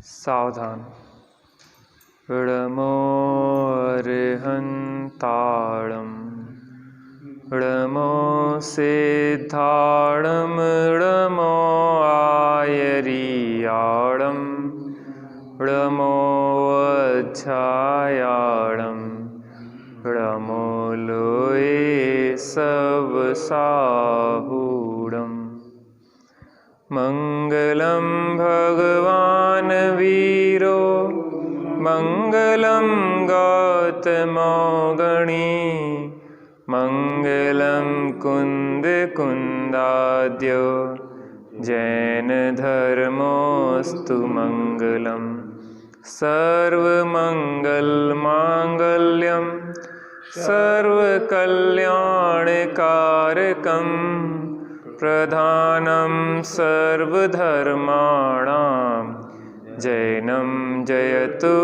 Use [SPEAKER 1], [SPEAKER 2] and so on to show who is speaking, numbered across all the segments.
[SPEAKER 1] सावधान। णमो अर्हन्ताळं णमो सिद्धाळं णमो आयर्याळं णमो वज्झायाळं णमो लोये सवसाहूढम्। मंगलं भगवान् वीरो मंगलं गौतमौगणी मंगलं कुन्दकुन्दाद्यो जैनधर्मोऽस्तु मंगलम्। सर्वमङ्गलमाङ्गल्यं सर्वकल्याणकारकं प्रधानं सर्वधर्माणां जैनं जयतु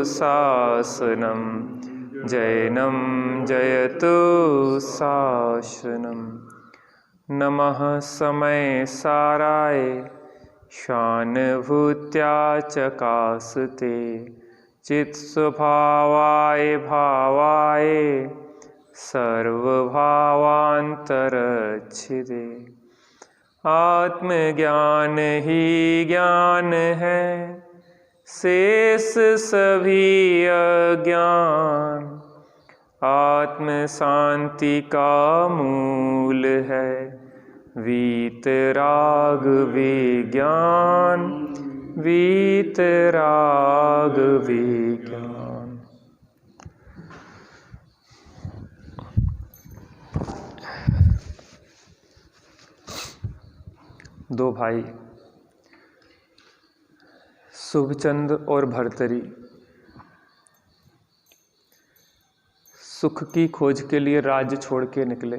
[SPEAKER 1] शासनं जैनं जयतु शासनं। नमः समय साराय शानुभूत्या चकासते चित्स्वभावाय भावाय सर्वभावान्तरच्छिदे। आत्मज्ञान ही ज्ञान है शेष सभी अज्ञान आत्म शांति का मूल है वीतराग विज्ञान वीतराग विज्ञान। दो भाई शुभचंद और भर्तरी सुख की खोज के लिए राज्य छोड़ के निकले।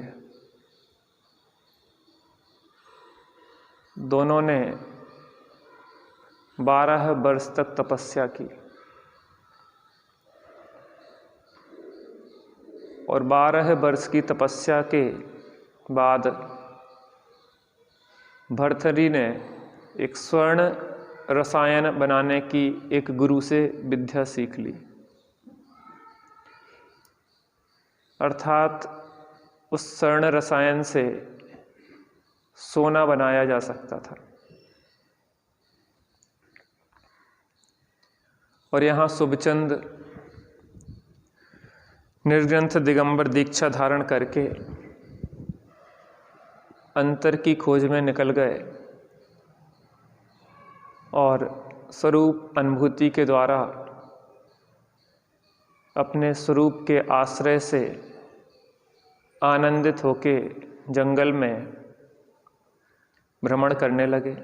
[SPEAKER 1] दोनों ने 12 वर्ष तक तपस्या की और 12 वर्ष की तपस्या के बाद भर्तरी ने एक स्वर्ण रसायन बनाने की एक गुरु से विद्या सीख ली, अर्थात उस स्वर्ण रसायन से सोना बनाया जा सकता था। और यहाँ शुभचंद निर्ग्रंथ दिगंबर दीक्षा धारण करके अंतर की खोज में निकल गए और स्वरूप अनुभूति के द्वारा अपने स्वरूप के आश्रय से आनंदित होके जंगल में भ्रमण करने लगे।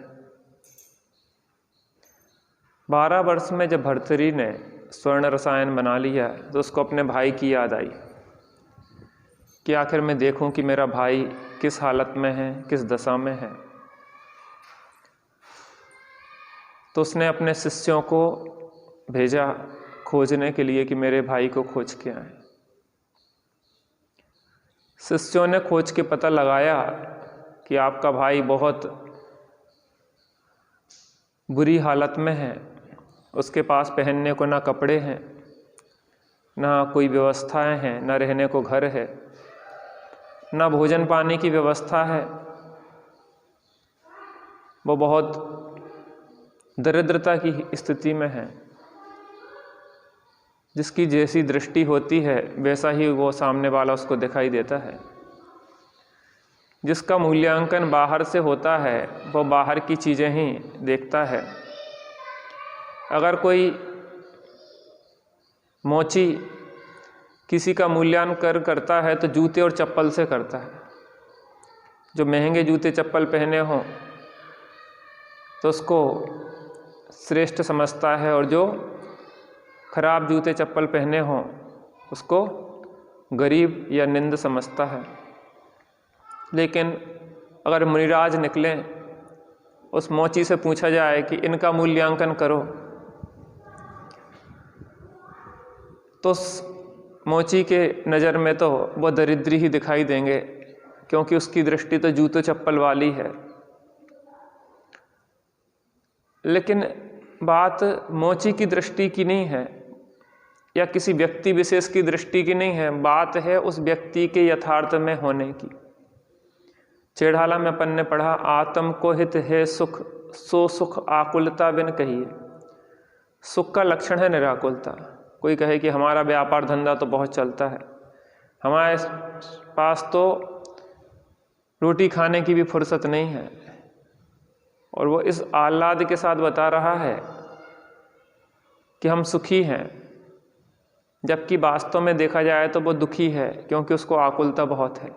[SPEAKER 1] 12 वर्ष में जब भर्तरी ने स्वर्ण रसायन बना लिया तो उसको अपने भाई की याद आई कि आखिर मैं देखूं कि मेरा भाई किस हालत में है, किस दशा में है। तो उसने अपने शिष्यों को भेजा खोजने के लिए कि मेरे भाई को खोज के आए। शिष्यों ने खोज के पता लगाया कि आपका भाई बहुत बुरी हालत में है, उसके पास पहनने को ना कपड़े हैं, ना कोई व्यवस्थाएं हैं, ना रहने को घर है, ना भोजन पानी की व्यवस्था है। वो बहुत दरिद्रता की स्थिति में है। जिसकी जैसी दृष्टि होती है वैसा ही वो सामने वाला उसको दिखाई देता है। जिसका मूल्यांकन बाहर से होता है वो बाहर की चीज़ें ही देखता है। अगर कोई मोची किसी का मूल्यांकन करता है तो जूते और चप्पल से करता है। जो महंगे जूते चप्पल पहने हों तो उसको श्रेष्ठ समझता है, और जो खराब जूते चप्पल पहने हों उसको गरीब या निंद समझता है। लेकिन अगर मुनिराज निकलें, उस मोची से पूछा जाए कि इनका मूल्यांकन करो, तो उस मोची के नज़र में तो वो दरिद्री ही दिखाई देंगे, क्योंकि उसकी दृष्टि तो जूते चप्पल वाली है। लेकिन बात मोची की दृष्टि की नहीं है या किसी व्यक्ति विशेष की दृष्टि की नहीं है, बात है उस व्यक्ति के यथार्थ में होने की। चेढ़ाला में अपन ने पढ़ा, आत्म को हित है सुख, सो सुख आकुलता बिन कहिए। सुख का लक्षण है निराकुलता। कोई कहे कि हमारा व्यापार धंधा तो बहुत चलता है, हमारे पास तो रोटी खाने की भी फुर्सत नहीं है, और वो इस आह्लाद के साथ बता रहा है कि हम सुखी हैं, जबकि वास्तव में देखा जाए तो वो दुखी है, क्योंकि उसको आकुलता बहुत है।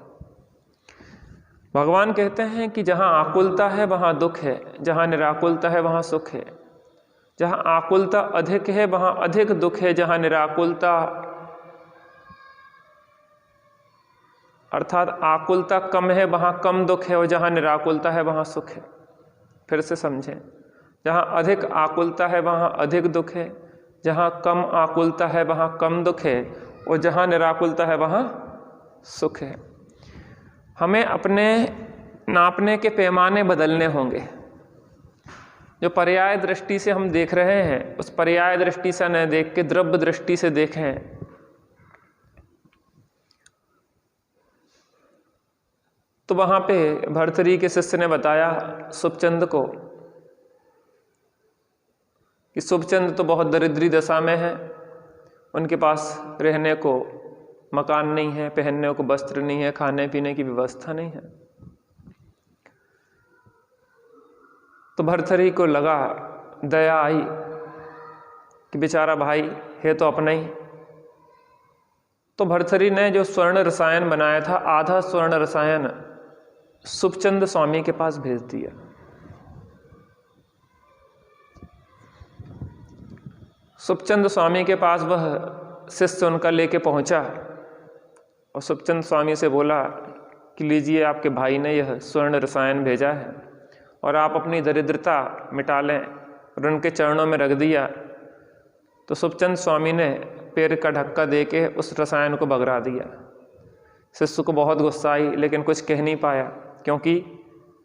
[SPEAKER 1] भगवान कहते हैं कि जहाँ आकुलता है वहाँ दुख है, जहाँ निराकुलता है वहाँ सुख है। जहाँ आकुलता अधिक है वहाँ अधिक दुख है, जहाँ निराकुलता अर्थात आकुलता कम है वहाँ कम दुख है, और जहाँ निराकुलता है वहाँ सुख है। फिर से समझें, जहाँ अधिक आकुलता है वहाँ अधिक दुख है, जहाँ कम आकुलता है वहाँ कम दुख है, और जहाँ निराकुलता है वहाँ सुख है। हमें अपने नापने के पैमाने बदलने होंगे। जो पर्याय दृष्टि से हम देख रहे हैं, उस पर्याय दृष्टि से न देख के द्रव्य दृष्टि से देखें। तो वहाँ पे भर्तरी के शिष्य ने बताया शुभचंद को कि शुभचंद तो बहुत दरिद्री दशा में है, उनके पास रहने को मकान नहीं है, पहनने को वस्त्र नहीं है, खाने पीने की व्यवस्था नहीं है। तो भर्तरी को लगा, दया आई कि बेचारा भाई है तो अपना ही। तो भर्तरी ने जो स्वर्ण रसायन बनाया था, आधा स्वर्ण रसायन शुभचंद स्वामी के पास भेज दिया। शुभचंद स्वामी के पास वह शिष्य उनका लेके पहुंचा और शुभचंद स्वामी से बोला कि लीजिए, आपके भाई ने यह स्वर्ण रसायन भेजा है और आप अपनी दरिद्रता मिटा लें, और उनके चरणों में रख दिया। तो शुभचंद स्वामी ने पैर का ढक्का दे के उस रसायन को बगरा दिया। शिष्य को बहुत गुस्सा आई, लेकिन कुछ कह नहीं पाया, क्योंकि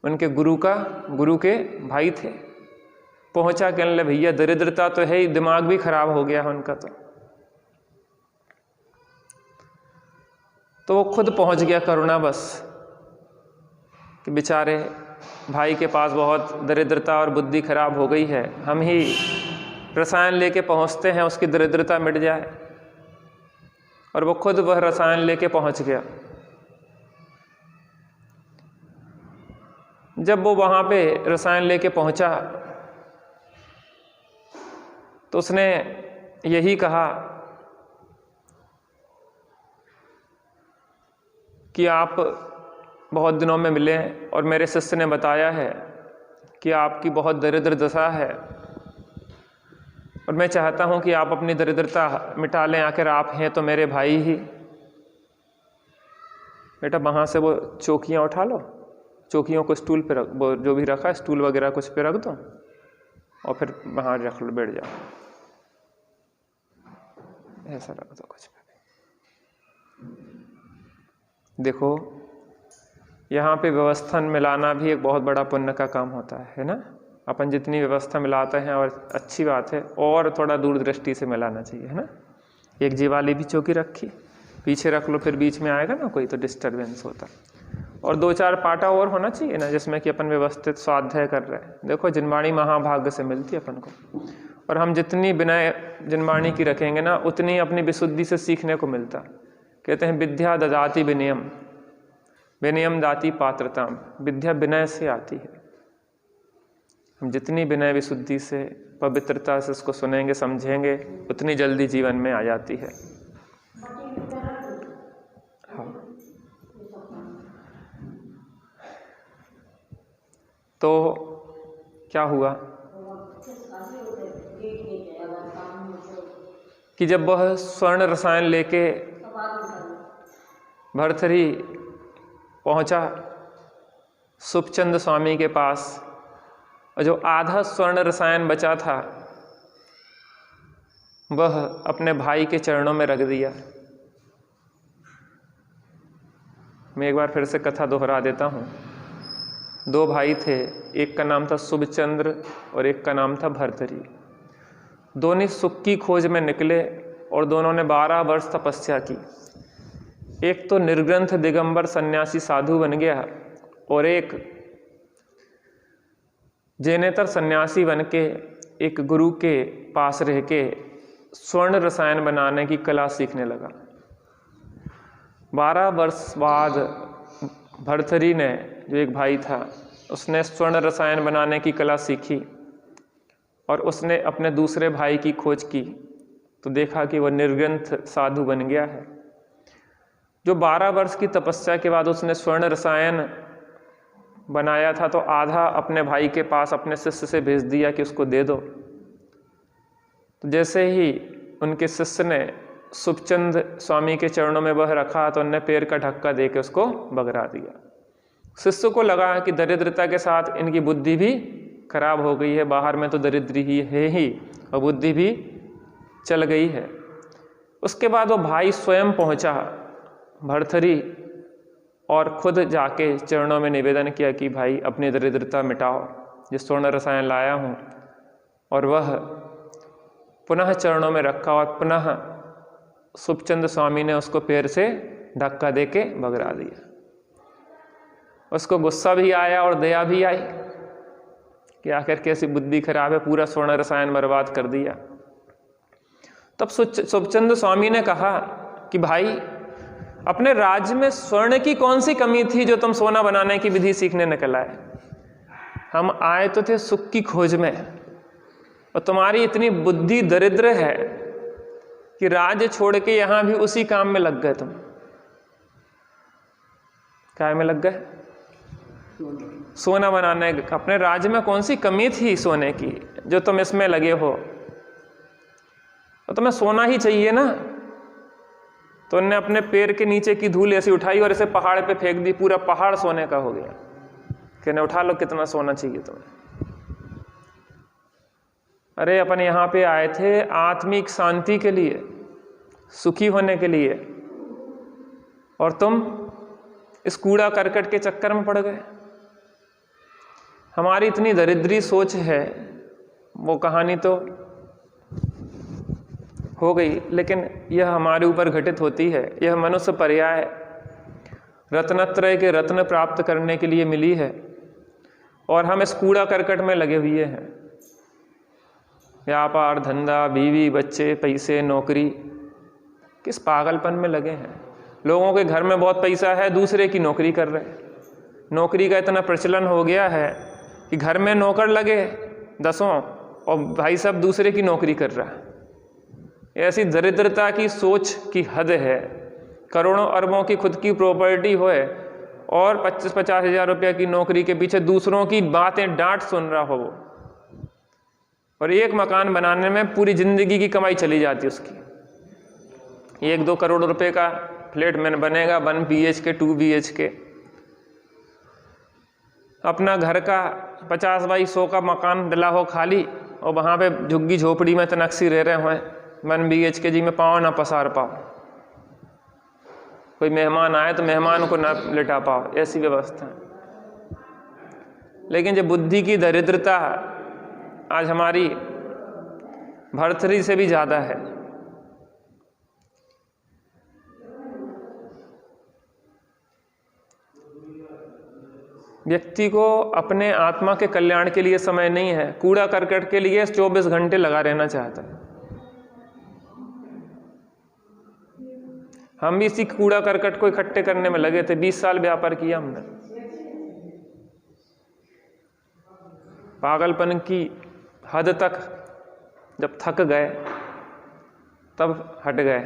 [SPEAKER 1] उनके गुरु के भाई थे। पहुंचा, कहने लगे भैया दरिद्रता तो है ही, दिमाग भी खराब हो गया है उनका। तो वो खुद पहुंच गया करुणावश कि बेचारे भाई के पास बहुत दरिद्रता और बुद्धि खराब हो गई है, हम ही रसायन लेके पहुंचते हैं, उसकी दरिद्रता मिट जाए। और वो खुद वह रसायन लेके पहुंच गया। जब वो वहाँ पे रसायन लेके पहुंचा तो उसने यही कहा कि आप बहुत दिनों में मिले और मेरे शिष्य ने बताया है कि आपकी बहुत दरिद्र दशा है, और मैं चाहता हूं कि आप अपनी दरिद्रता मिटा लें, आखिर आप हैं तो मेरे भाई ही। बेटा वहाँ से वो चौकियाँ उठा लो, चौकियों को स्टूल पे रख, वो जो भी रखा है स्टूल वगैरह कुछ पे रख दो और फिर वहाँ रख लो, बैठ जाओ, ऐसा रख दो कुछ पे। देखो यहाँ पे व्यवस्था मिलाना भी एक बहुत बड़ा पुण्य का काम होता है ना। अपन जितनी व्यवस्था मिलाते हैं, और अच्छी बात है, और थोड़ा दूरदृष्टि से मिलाना चाहिए, है ना। एक जी वाली भी चौकी रखी, पीछे रख लो, फिर बीच में आएगा ना कोई तो डिस्टर्बेंस होता। और 2-4 पाटा और होना चाहिए ना, जिसमें कि अपन व्यवस्थित स्वाध्याय कर रहे हैं। देखो जिनवाणी महाभाग्य से मिलती है अपन को, और हम जितनी विनय जिनवाणी की रखेंगे ना, उतनी अपनी विशुद्धि से सीखने को मिलता। कहते हैं विद्या ददाति विनयम, विनयम दाति पात्रताम। विद्या विनय से आती है। हम जितनी विनय विशुद्धि से पवित्रता से उसको सुनेंगे समझेंगे, उतनी जल्दी जीवन में आ जाती है। हाँ, तो क्या हुआ कि जब वह स्वर्ण रसायन लेके भर्तरी पहुंचा शुभचंद स्वामी के पास, और जो आधा स्वर्ण रसायन बचा था वह अपने भाई के चरणों में रख दिया। मैं एक बार फिर से कथा दोहरा देता हूँ। 2 भाई थे, एक का नाम था शुभचंद्र और एक का नाम था भर्तरी। दोनों सुख की खोज में निकले और दोनों ने 12 वर्ष तपस्या की। एक तो निर्ग्रंथ दिगंबर सन्यासी साधु बन गया और एक जैनेतर सन्यासी बन के एक गुरु के पास रह के स्वर्ण रसायन बनाने की कला सीखने लगा। 12 वर्ष बाद भर्तृहरि ने, जो एक भाई था, उसने स्वर्ण रसायन बनाने की कला सीखी और उसने अपने दूसरे भाई की खोज की तो देखा कि वह निर्ग्रंथ साधु बन गया है। जो 12 वर्ष की तपस्या के बाद उसने स्वर्ण रसायन बनाया था तो आधा अपने भाई के पास अपने शिष्य से भेज दिया कि उसको दे दो। तो जैसे ही उनके शिष्य ने सुखचंद स्वामी के चरणों में वह रखा तो उनने पैर का धक्का दे के उसको बगरा दिया। शिष्य को लगा कि दरिद्रता के साथ इनकी बुद्धि भी खराब हो गई है, बाहर में तो दरिद्री ही है ही और बुद्धि भी चल गई है। उसके बाद वो भाई स्वयं पहुंचा भर्तृहरि और खुद जाके चरणों में निवेदन किया कि भाई अपनी दरिद्रता मिटाओ, जिस स्वर्ण रसायन लाया हूँ। और वह पुनः चरणों में रखा और पुनः सुखचंद स्वामी ने उसको पैर से धक्का दे के बगरा दिया। उसको गुस्सा भी आया और दया भी आई कि आखिर कैसी बुद्धि खराब है, पूरा स्वर्ण रसायन बर्बाद कर दिया। तब सुखचंद स्वामी ने कहा कि भाई, अपने राज्य में स्वर्ण की कौन सी कमी थी जो तुम सोना बनाने की विधि सीखने निकल आए? हम आए तो थे सुख की खोज में और तुम्हारी इतनी बुद्धि दरिद्र है कि राज्य छोड़ के यहां भी उसी काम में लग गए। तुम काय में लग गए? सोना बनाने। अपने राज्य में कौन सी कमी थी सोने की जो तुम इसमें लगे हो? तो तुम्हें सोना ही चाहिए ना। तो उन्होंने अपने पैर के नीचे की धूल ऐसी उठाई और इसे पहाड़ पे फेंक दी। पूरा पहाड़ सोने का हो गया। कहने उठा लो, कितना सोना चाहिए तुम्हें? अरे अपन यहाँ पे आए थे आत्मिक शांति के लिए, सुखी होने के लिए, और तुम इस कूड़ा करकट के चक्कर में पड़ गए। हमारी इतनी दरिद्री सोच है, वो कहानी तो हो गई, लेकिन यह हमारे ऊपर घटित होती है। यह मनुष्य पर्याय रत्नत्रय के रत्न प्राप्त करने के लिए मिली है और हम इस कूड़ा करकट में लगे हुए हैं। व्यापार, धंधा, बीवी, बच्चे, पैसे, नौकरी, किस पागलपन में लगे हैं। लोगों के घर में बहुत पैसा है, दूसरे की नौकरी कर रहे हैं। नौकरी का इतना प्रचलन हो गया है कि घर में नौकर लगे 10 और भाई साहब दूसरे की नौकरी कर रहा है। ऐसी दरिद्रता की सोच की हद है। करोड़ों अरबों की खुद की प्रॉपर्टी होए और 25-50 हज़ार रुपये की नौकरी के पीछे दूसरों की बातें डांट सुन रहा हो वो, और एक मकान बनाने में पूरी जिंदगी की कमाई चली जाती है उसकी। 1-2 करोड़ रुपए का फ्लैट में बनेगा, 1 BHK 2 BHK। अपना घर का 50 बाई 100 का मकान डला हो खाली और वहाँ पे झुग्गी झोपड़ी में तनक्सी रह रहे हुए 1 BHK जी में पाँव ना पसार पाओ। कोई मेहमान आए तो मेहमान को ना लिटा पाओ, ऐसी व्यवस्था। लेकिन जो बुद्धि की दरिद्रता आज हमारी भर्तृहरि से भी ज़्यादा है। व्यक्ति को अपने आत्मा के कल्याण के लिए समय नहीं है, कूड़ा करकट के लिए 24 घंटे लगा रहना चाहता है। हम भी इसी कूड़ा करकट को इकट्ठे करने में लगे थे। 20 साल व्यापार किया हमने। पागलपन की हद तक जब थक गए तब हट गए।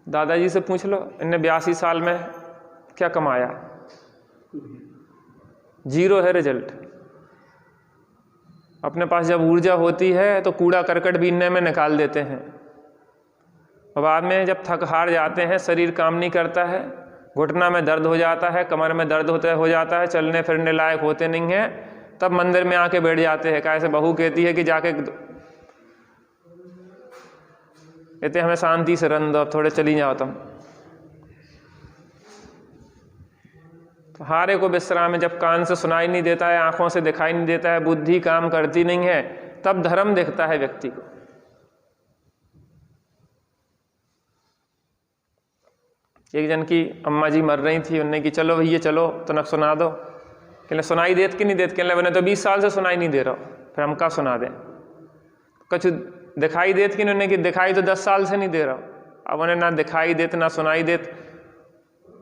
[SPEAKER 1] दादाजी से पूछ लो, इन्हें 82 साल में क्या कमाया? 0 है रिजल्ट। अपने पास जब ऊर्जा होती है तो कूड़ा करकट बीनने में निकाल देते हैं, और बाद में जब थक हार जाते हैं, शरीर काम नहीं करता है, घुटना में दर्द हो जाता है, कमर में दर्द हो जाता है, चलने फिरने लायक होते नहीं हैं, तब मंदिर में आके बैठ जाते हैं। कैसे बहू कहती है कि जाके कहते हमें शांति से रन दो, अब थोड़े चली जाओ तुम। तो हारे को विश्राम है। जब कान से सुनाई नहीं देता है, आंखों से दिखाई नहीं देता है, बुद्धि काम करती नहीं है, तब धर्म दिखता है व्यक्ति को। एक जन की अम्मा जी मर रही थी, उन्होंने कि चलो भैया चलो तनक सुना दो। कहले सुनाई देत कि नहीं देत? कहले मैंने तो 20 साल से सुनाई नहीं दे रहा, फिर हम का सुना दें? कुछ दिखाई देत कि उन्होंने कि दिखाई तो 10 साल से नहीं दे रहा। अब उन्हें ना दिखाई देत ना सुनाई देत,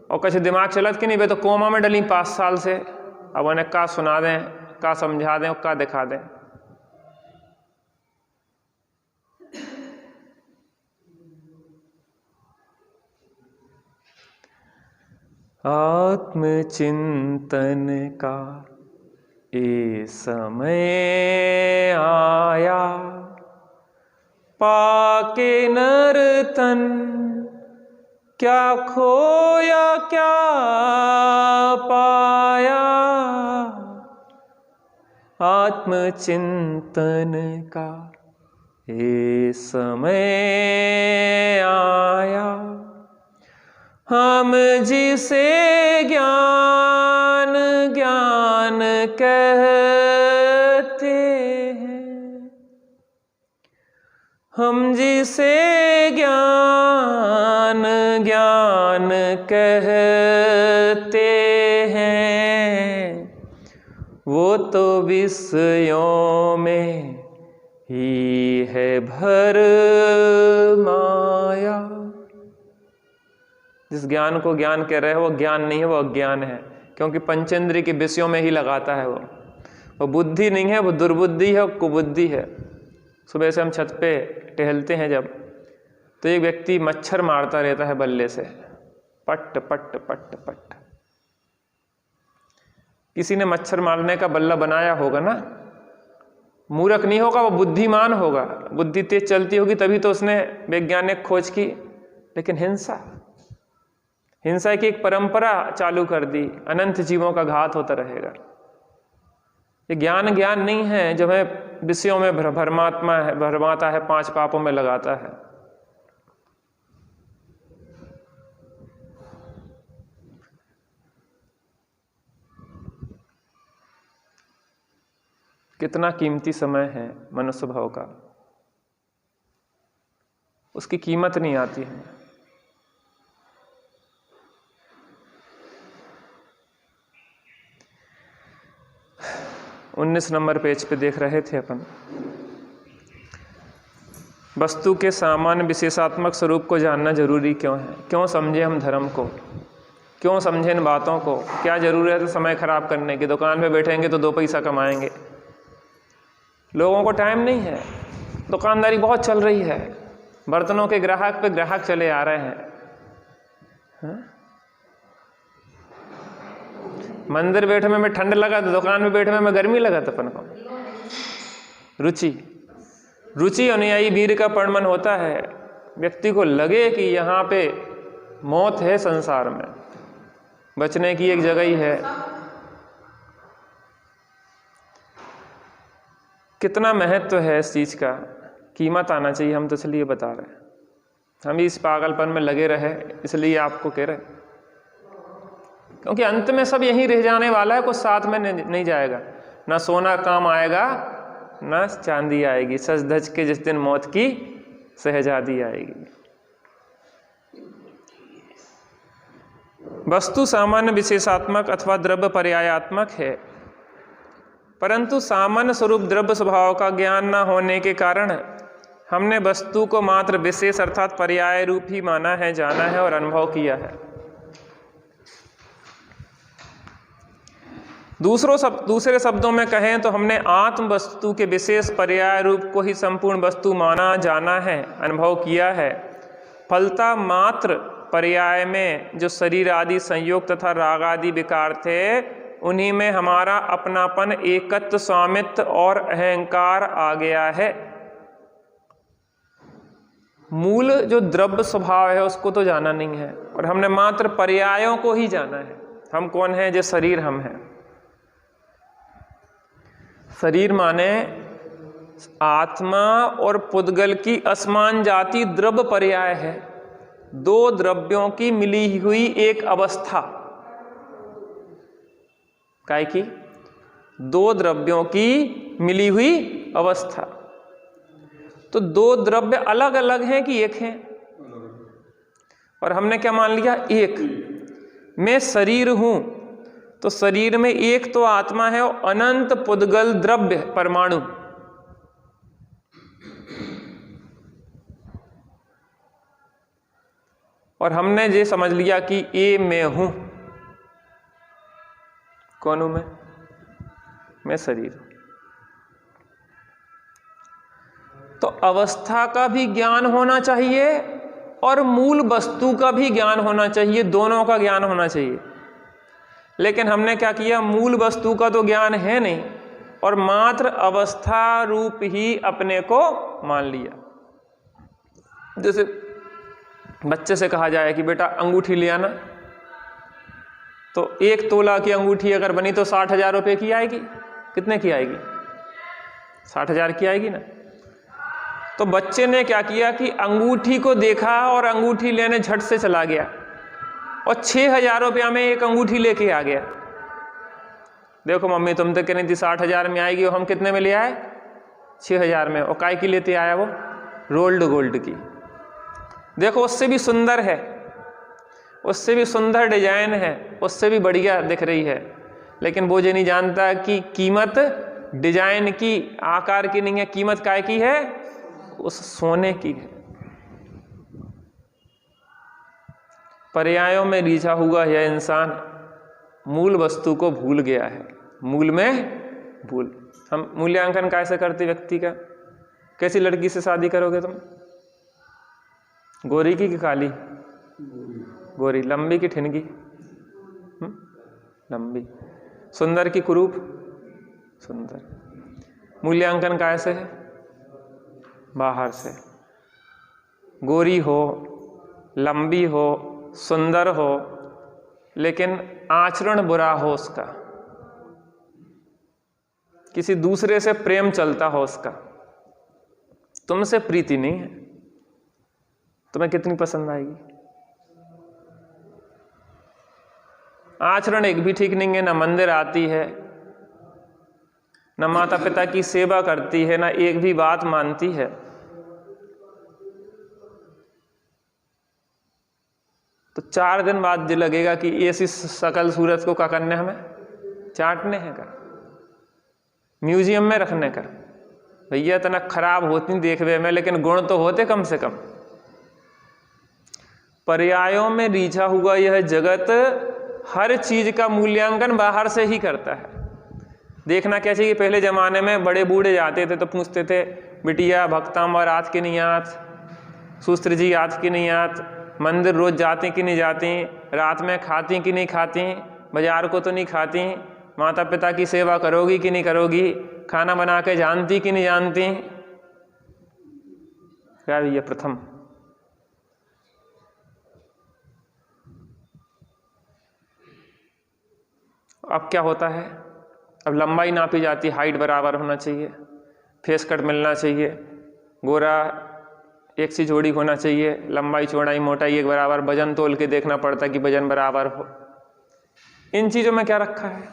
[SPEAKER 1] और कुछ दिमाग चलत कि नहीं, वे तो कोमा में डली 5 साल से। अब उन्हें का सुना दें, का समझा दें, का दिखा दें? आत्मचिंतन का ये समय आया, पाके नर तन क्या खोया क्या पाया। आत्मचिंतन का ये समय आया, हम जिसे ज्ञान ज्ञान कहते हैं, हम जिसे ज्ञान ज्ञान कहते हैं, वो तो विषयों में ही है भर माया। जिस ज्ञान को ज्ञान कह रहे हो वो ज्ञान नहीं है, वो अज्ञान है, क्योंकि पंचेंद्रिय के विषयों में ही लगाता है। वो बुद्धि नहीं है, वो दुर्बुद्धि है, कुबुद्धि है। सुबह से हम छत पे टहलते हैं जब, तो एक व्यक्ति मच्छर मारता रहता है बल्ले से, पट पट पट पट। किसी ने मच्छर मारने का बल्ला बनाया होगा ना, मूर्ख नहीं होगा, वो बुद्धिमान होगा, बुद्धि तेज चलती होगी, तभी तो उसने वैज्ञानिक खोज की। लेकिन हिंसा की एक परंपरा चालू कर दी, अनंत जीवों का घात होता रहेगा। ये ज्ञान ज्ञान नहीं है जो हमें विषयों में भरमाता है, 5 पापों में लगाता है। कितना कीमती समय है मनुष्य भाव का, उसकी कीमत नहीं आती है। उन्नीस नंबर पेज पे देख रहे थे अपन, वस्तु के सामान्य विशेषात्मक स्वरूप को जानना जरूरी क्यों है? क्यों समझे हम धर्म को? क्यों समझे इन बातों को? क्या जरूरत है समय खराब करने की? दुकान पे बैठेंगे तो 2 पैसा कमाएंगे। लोगों को टाइम नहीं है, दुकानदारी बहुत चल रही है, बर्तनों के ग्राहक पे ग्राहक चले आ रहे हैं। मंदिर बैठे में ठंड लगा तो दुकान में बैठे में गर्मी लगा तो अपन को रुचि अनुयायी वीर का परमन होता है। व्यक्ति को लगे कि यहाँ पे मौत है, संसार में बचने की एक जगह ही है। कितना महत्व है इस चीज़ का, कीमत आना चाहिए। हम तो इसलिए बता रहे हैं, हम इस पागलपन में लगे रहे इसलिए आपको कह रहे, क्योंकि अंत में सब यहीं रह जाने वाला है, कुछ साथ में नहीं जाएगा। ना सोना काम आएगा ना चांदी आएगी, सज धज के जिस दिन मौत की सहजादी आएगी। वस्तु सामान्य विशेषात्मक अथवा द्रव्य पर्यायात्मक है, परंतु सामान्य स्वरूप द्रव्य स्वभाव का ज्ञान न होने के कारण हमने वस्तु को मात्र विशेष अर्थात पर्याय रूप ही माना है, जाना है और अनुभव किया है। दूसरे शब्दों में कहें तो हमने आत्म वस्तु के विशेष पर्याय रूप को ही संपूर्ण वस्तु माना, जाना है, अनुभव किया है। फलता मात्र पर्याय में जो शरीर आदि संयोग तथा राग आदि विकार थे, उन्हीं में हमारा अपनापन, एकत्व, स्वामित्व और अहंकार आ गया है। मूल जो द्रव्य स्वभाव है उसको तो जाना नहीं है, और हमने मात्र पर्यायों को ही जाना है। हम कौन है? जो शरीर हम हैं। शरीर माने आत्मा और पुद्गल की असमान जाति द्रव्य पर्याय है, 2 द्रव्यों की मिली हुई एक अवस्था। काय की? दो द्रव्यों की मिली हुई अवस्था। तो दो द्रव्य अलग अलग हैं कि एक हैं? और हमने क्या मान लिया? एक। मैं शरीर हूं तो शरीर में एक तो आत्मा है और अनंत पुद्गल द्रव्य परमाणु। और हमने ये समझ लिया कि ये मैं हूं। कौन हूं मैं शरीर। तो अवस्था का भी ज्ञान होना चाहिए और मूल वस्तु का भी ज्ञान होना चाहिए, दोनों का ज्ञान होना चाहिए। लेकिन हमने क्या किया? मूल वस्तु का तो ज्ञान है नहीं और मात्र अवस्था रूप ही अपने को मान लिया। जैसे बच्चे से कहा जाए कि बेटा अंगूठी ले आना, तो 1 तोला की अंगूठी अगर बनी तो 60,000 रुपये की आएगी। कितने की आएगी? 60,000 की आएगी ना। तो बच्चे ने क्या किया कि अंगूठी को देखा और अंगूठी लेने झट से चला गया और 6,000 रुपया में एक अंगूठी लेके आ गया। देखो मम्मी, तुम तो कह रही थी 60,000 में आएगी और हम कितने में ले आए? 6,000 में। और काय की लेते आया वो? रोल्ड गोल्ड की। देखो उससे भी सुंदर है, उससे भी सुंदर डिजाइन है, उससे भी बढ़िया दिख रही है, लेकिन वो ये नहीं जानता कि कीमत डिजाइन की, आकार की नहीं है, कीमत काय की है? उस सोने की है। पर्यायों में रीझा हुआ यह इंसान मूल वस्तु को भूल गया है। मूल में भूल। हम मूल्यांकन कैसे करते व्यक्ति का? कैसी लड़की से शादी करोगे तुम? गोरी की कि काली? गोरी। लंबी की ठिनगी? लंबी। सुंदर की कुरूप? सुंदर। मूल्यांकन कैसे है? बाहर से। गोरी हो, लंबी हो, सुंदर हो, लेकिन आचरण बुरा हो उसका, किसी दूसरे से प्रेम चलता हो उसका, तुमसे प्रीति नहीं है, तुम्हें कितनी पसंद आएगी? आचरण एक भी ठीक नहीं है, ना मंदिर आती है, ना माता पिता की सेवा करती है, ना एक भी बात मानती है। तो 4 दिन बाद जो लगेगा कि ऐसी सकल सूरत को क्या करने, हमें चाटने हैं का, म्यूजियम में रखने का। भैया इतना खराब होती देखवे में, लेकिन गुण तो होते कम से कम। पर्यायों में रीझा हुआ यह जगत हर चीज का मूल्यांकन बाहर से ही करता है। देखना क्या चाहिए? पहले जमाने में बड़े बूढ़े जाते थे तो पूछते थे, बिटिया भक्तांबर आज की नहीं आत, सुस्त्र जी आज की नहीं आत, मंदिर रोज जाती कि नहीं जाती, रात में खाती कि नहीं खाती, बाजार को तो नहीं खाती, माता पिता की सेवा करोगी कि नहीं करोगी, खाना बना के जानती कि नहीं जानती। क्या भैया? प्रथम। अब क्या होता है? अब लंबाई नापी जाती, हाइट बराबर होना चाहिए, फेस कट मिलना चाहिए, गोरा एक सी जोड़ी होना चाहिए, लंबाई चौड़ाई मोटाई एक बराबर, वजन तोल के देखना पड़ता कि वजन बराबर हो। इन चीजों में क्या रखा है?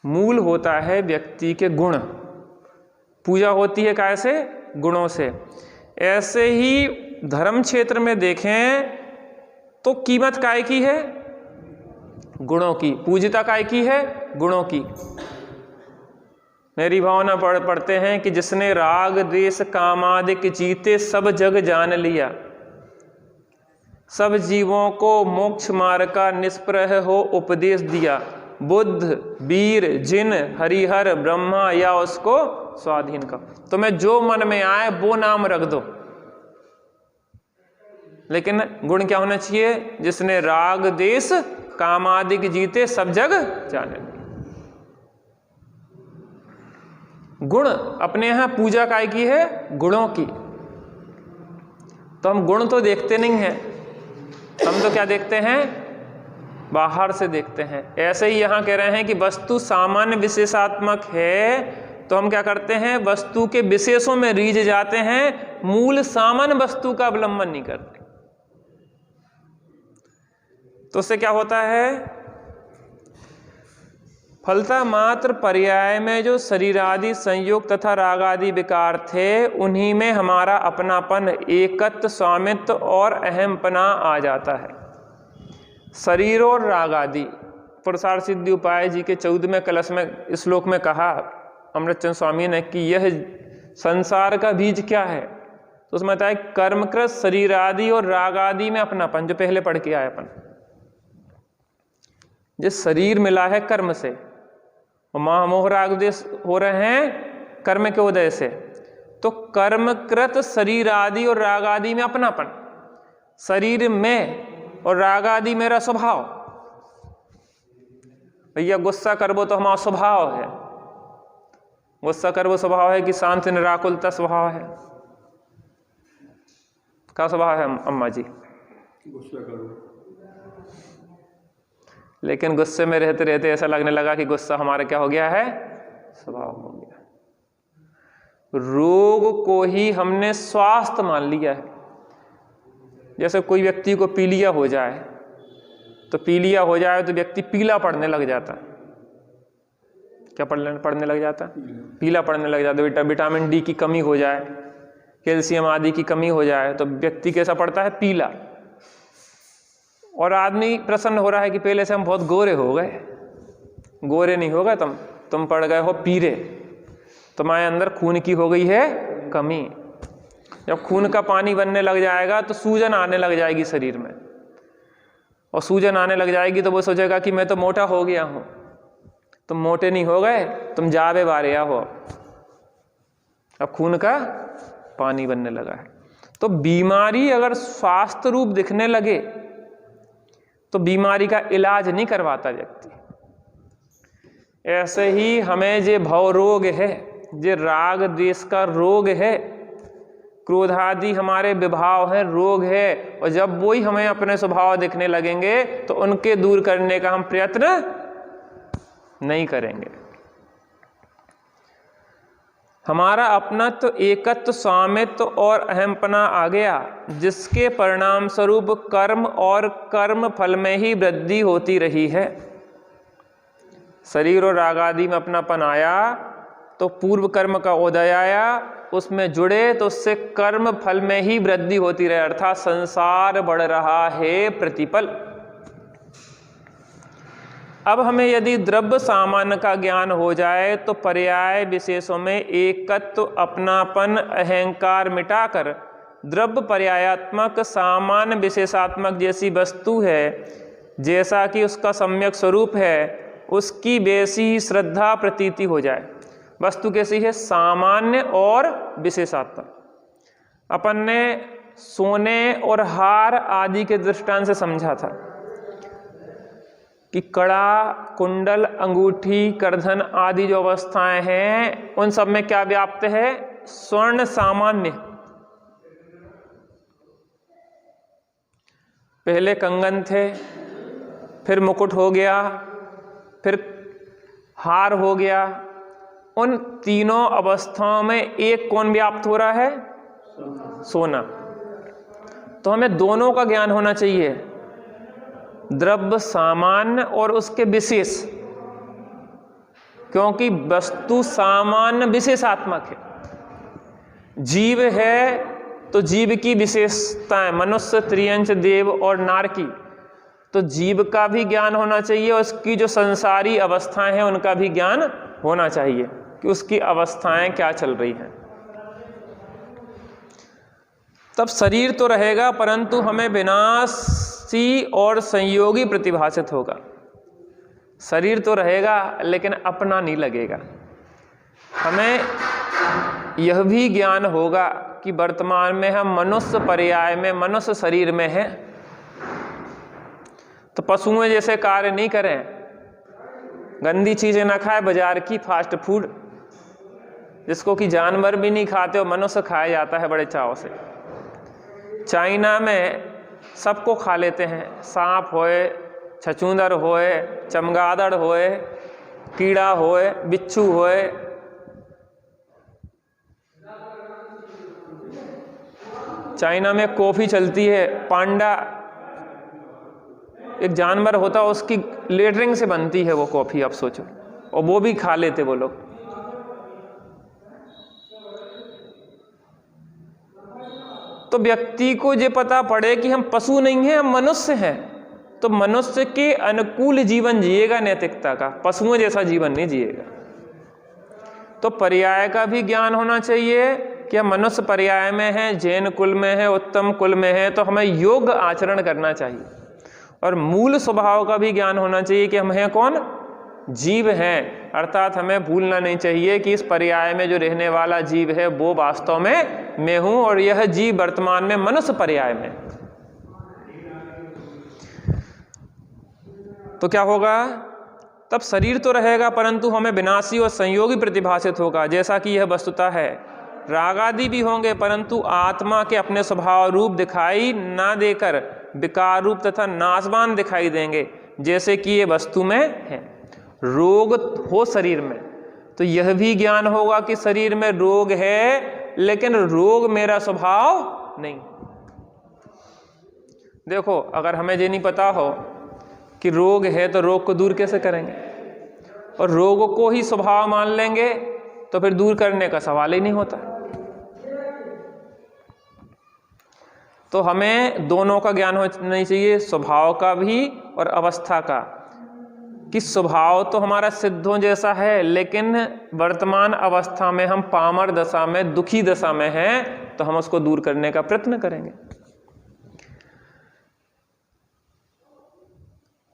[SPEAKER 1] मूल होता है व्यक्ति के गुण। पूजा होती है कैसे? गुणों से। ऐसे ही धर्म क्षेत्र में देखें तो कीमत काय की है? गुणों की। पूजिता काय की है? गुणों की। मेरी भावना पढ़ते हैं कि जिसने राग द्वेष कामादिक जीते सब जग जान लिया, सब जीवों को मोक्ष मार्ग का निष्प्रह हो उपदेश दिया, बुद्ध वीर जिन हरिहर ब्रह्मा या उसको स्वाधीन का। तुम्हें जो मन में आए वो नाम रख दो, लेकिन गुण क्या होना चाहिए? जिसने राग देश कामादिक जीते सब जग जाने। गुण अपने यहां पूजा काय की है? गुणों की। तो हम गुण तो देखते नहीं हैं, हम तो क्या देखते हैं? बाहर से देखते हैं। ऐसे ही यहां कह रहे हैं कि वस्तु सामान्य विशेषात्मक है, तो हम क्या करते हैं? वस्तु के विशेषों में रीझ जाते हैं, मूल सामान्य वस्तु का अवलंबन नहीं करते। तो उससे क्या होता है, फलतः मात्र पर्याय में जो शरीर आदि संयोग तथा राग आदि विकार थे उन्हीं में हमारा अपनापन, एकत्व, स्वामित्व और अहमपना आ जाता है। शरीर और राग आदि पुरुषार्थ सिद्धि उपाय जी के 14वें कलश में श्लोक में कहा अमृतचंद स्वामी ने कि यह संसार का बीज क्या है, तो उसमें बताया कर्मकृत शरीर आदि और राग आदि में अपनापन, जो पहले पढ़ के आए अपन। जिस शरीर मिला है कर्म से और मोह राग देश हो रहे हैं कर्म के उदय से, तो कर्मकृत शरीर आदि और राग आदि में अपनापन, शरीर में और राग आदि मेरा स्वभाव। भैया गुस्सा करबो तो हमारा स्वभाव है, गुस्सा करबो स्वभाव है कि शांत निराकुलता स्वभाव है। क्या स्वभाव है अम्मा जी?
[SPEAKER 2] गुस्सा करो।
[SPEAKER 1] लेकिन गुस्से में रहते रहते ऐसा लगने लगा कि गुस्सा हमारा क्या हो गया है, स्वभाव हो गया। रोग को ही हमने स्वास्थ्य मान लिया है। जैसे कोई व्यक्ति को पीलिया हो जाए, तो पीलिया हो जाए तो व्यक्ति पीला पड़ने लग जाता है। क्या पड़ने लग जाता है? पीला पड़ने लग जाता है। विटामिन डी की कमी हो जाए, कैल्शियम आदि की कमी हो जाए तो व्यक्ति कैसा पड़ता है? पीला। और आदमी प्रसन्न हो रहा है कि पहले से हम बहुत गोरे हो गए। गोरे नहीं हो गए तुम पड़ गए हो पीरे, तुम्हारे अंदर खून की हो गई है कमी। जब खून का पानी बनने लग जाएगा तो सूजन आने लग जाएगी शरीर में, और सूजन आने लग जाएगी तो वो सोचेगा कि मैं तो मोटा हो गया हूं। तुम मोटे नहीं हो गए, तुम जावे बारिया हो। अब खून का पानी बनने लगा है। तो बीमारी अगर स्वास्थ्य रूप दिखने लगे तो बीमारी का इलाज नहीं करवाता व्यक्ति। ऐसे ही हमें जे भव रोग है, जे राग द्वेष का रोग है, क्रोध आदि हमारे विभाव है, रोग है, और जब वही हमें अपने स्वभाव दिखने लगेंगे तो उनके दूर करने का हम प्रयत्न नहीं करेंगे। हमारा अपनत्व, एकत्व, स्वामित्व और अहमपना आ गया, जिसके परिणाम स्वरूप कर्म और कर्म फल में ही वृद्धि होती रही है। शरीर और राग आदि में अपनापन आया तो पूर्व कर्म का उदय आया, उसमें जुड़े तो उससे कर्म फल में ही वृद्धि होती रहे, अर्थात संसार बढ़ रहा है प्रतिपल। अब हमें यदि द्रव्य सामान्य का ज्ञान हो जाए तो पर्याय विशेषों में एकत्व, अपनापन, अहंकार मिटाकर द्रव्य पर्यायात्मक सामान्य विशेषात्मक जैसी वस्तु है, जैसा कि उसका सम्यक स्वरूप है, उसकी वैसी ही श्रद्धा प्रतीति हो जाए। वस्तु कैसी है? सामान्य और विशेषात्मक। अपन ने सोने और हार आदि के दृष्टांत से समझा था कि कड़ा, कुंडल, अंगूठी, करधन आदि जो अवस्थाएं हैं उन सब में क्या व्याप्त है? स्वर्ण सामान्य। पहले कंगन थे, फिर मुकुट हो गया, फिर हार हो गया। उन तीनों अवस्थाओं में एक कौन व्याप्त हो रहा है? सोना। तो हमें दोनों का ज्ञान होना चाहिए, द्रव्य सामान्य और उसके विशेष, क्योंकि वस्तु सामान्य विशेषात्मक है। जीव है तो जीव की विशेषताएं, मनुष्य, त्रियंच, देव और नारकी, तो जीव का भी ज्ञान होना चाहिए और उसकी जो संसारी अवस्थाएं हैं उनका भी ज्ञान होना चाहिए कि उसकी अवस्थाएं क्या चल रही हैं। तब शरीर तो रहेगा परंतु हमें विनाशी और संयोगी प्रतिभासित होगा। शरीर तो रहेगा लेकिन अपना नहीं लगेगा। हमें यह भी ज्ञान होगा कि वर्तमान में हम मनुष्य पर्याय में, मनुष्य शरीर में हैं, तो पशुओं जैसे कार्य नहीं करें, गंदी चीजें ना खाए, बाजार की फास्ट फूड जिसको कि जानवर भी नहीं खाते और मनुष्य खाया जाता है बड़े चाव से। चाइना में सबको खा लेते हैं, सांप होए, छछूंदर होए, चमगादड़ होए, कीड़ा होए, बिच्छू होए। चाइना में कॉफी चलती है, पांडा एक जानवर होता है उसकी लेटरिंग से बनती है वो कॉफ़ी, आप सोचो, और वो भी खा लेते वो लोग। तो व्यक्ति को ये पता पड़े कि हम पशु नहीं हैं, हम मनुष्य हैं, तो मनुष्य के अनुकूल जीवन जिएगा नैतिकता का, पशुओं जैसा जीवन नहीं जिएगा। तो पर्याय का भी ज्ञान होना चाहिए कि हम मनुष्य पर्याय में हैं, जैन कुल में है, उत्तम कुल में है, तो हमें योग्य आचरण करना चाहिए। और मूल स्वभाव का भी ज्ञान होना चाहिए कि हम हैं कौन, जीव हैं, अर्थात हमें भूलना नहीं चाहिए कि इस पर्याय में जो रहने वाला जीव है वो वास्तव में मैं हूं, और यह जीव वर्तमान में मनुष्य पर्याय में। तो क्या होगा, तब शरीर तो रहेगा परंतु हमें विनाशी और संयोगी प्रतिभाषित होगा, जैसा कि यह वस्तुतः है। राग आदि भी होंगे परंतु आत्मा के अपने स्वभाव रूप दिखाई ना देकर विकार रूप तथा नाशवान दिखाई देंगे, जैसे कि ये वस्तु में है। रोग हो शरीर में तो यह भी ज्ञान होगा कि शरीर में रोग है, लेकिन रोग मेरा स्वभाव नहीं। देखो, अगर हमें ये नहीं पता हो कि रोग है तो रोग को दूर कैसे करेंगे, और रोग को ही स्वभाव मान लेंगे तो फिर दूर करने का सवाल ही नहीं होता। तो हमें दोनों का ज्ञान होना चाहिए, स्वभाव का भी और अवस्था का, कि स्वभाव तो हमारा सिद्धों जैसा है, लेकिन वर्तमान अवस्था में हम पामर दशा में, दुखी दशा में हैं, तो हम उसको दूर करने का प्रयत्न करेंगे।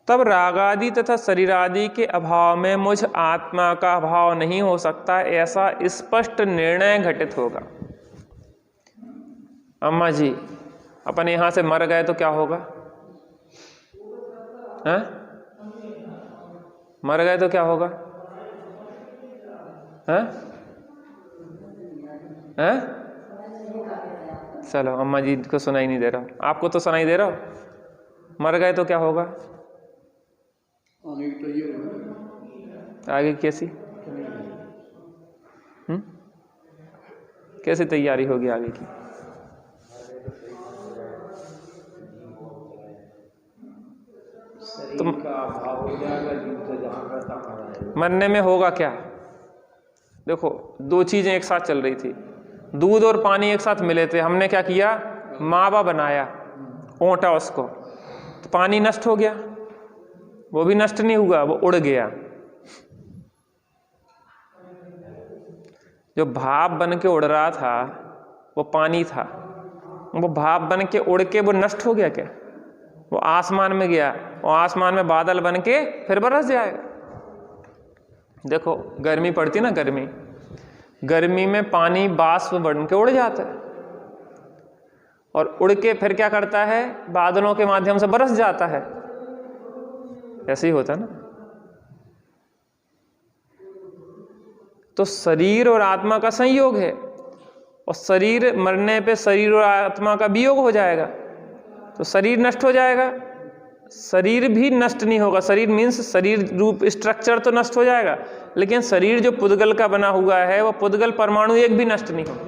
[SPEAKER 1] तब रागादि तथा शरीरादि के अभाव में मुझ आत्मा का अभाव नहीं हो सकता, ऐसा स्पष्ट निर्णय घटित होगा। अम्मा जी, अपन यहां से मर गए तो क्या होगा, हैं? मर गए तो क्या होगा, हैं? हैं? चलो, अम्मा जी को सुनाई नहीं दे रहा, आपको तो सुनाई दे रहा हो। मर गए तो क्या होगा, आगे कैसी कैसी तैयारी होगी आगे की? तुम मरने में होगा क्या? देखो, दो चीजें एक साथ चल रही थी, दूध और पानी एक साथ मिले थे, हमने क्या किया, मावा बनाया, ओंटा उसको, तो पानी नष्ट हो गया, वो भी नष्ट नहीं हुआ, वो उड़ गया। जो भाप बन के उड़ रहा था वो पानी था, वो भाप बन के उड़ के वो नष्ट हो गया क्या? वो आसमान में गया, वो आसमान में बादल बन के फिर बरस जाएगा। देखो, गर्मी पड़ती ना, गर्मी में पानी बाष्प बन के उड़ जाता है, और उड़ के फिर क्या करता है, बादलों के माध्यम से बरस जाता है। ऐसे ही होता है ना। तो शरीर और आत्मा का संयोग है, और शरीर मरने पे शरीर और आत्मा का वियोग हो जाएगा, तो शरीर नष्ट हो जाएगा। शरीर भी नष्ट नहीं होगा, शरीर मीन्स शरीर रूप स्ट्रक्चर तो नष्ट हो जाएगा, लेकिन शरीर जो पुद्गल का बना हुआ है वो पुद्गल परमाणु एक भी नष्ट नहीं होगा।